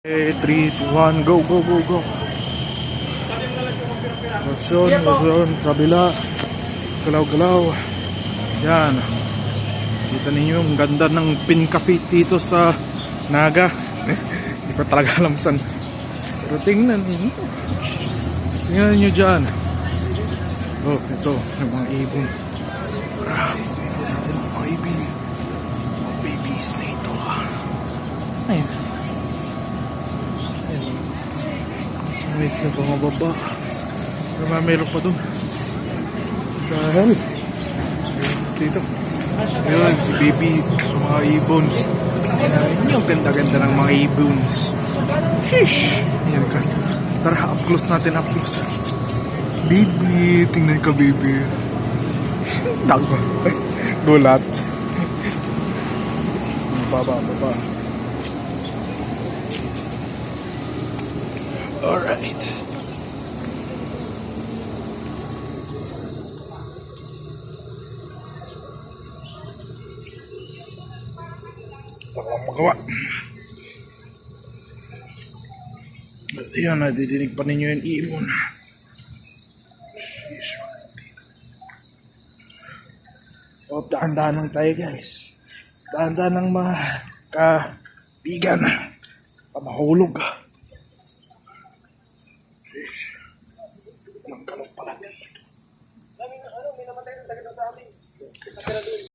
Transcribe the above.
3, 2, 1, go, go, go, go. Luzon, kabila. Galaw-galaw. Yan. Kita ninyo yung ganda ng pin cafe dito sa Naga. Hindi ko talaga alam saan. Pero tingnan ninyo. Tingnan nyo dyan. Oh, ito. Yung mga ibon. Marami. Tingnan natin ang mga ibon. Mga babies na ito. Ayun. May isa pa mababa. Pero meron pa dun. Dahil dito. Ayun, si baby. Mga ibons. Ayun yung ganda-ganda ng mga ibons. Sheesh. Ayan ka. Tara, up close natin, up close. Baby. Tingnan ka, baby. Tago. Gulat. Baba. Alright. Walang magawa. Ayan, nadidinig pa ninyo yung ibon. O, daan-daan lang tayo, guys. Daan-daan lang mga kaibigan. Pamahulog.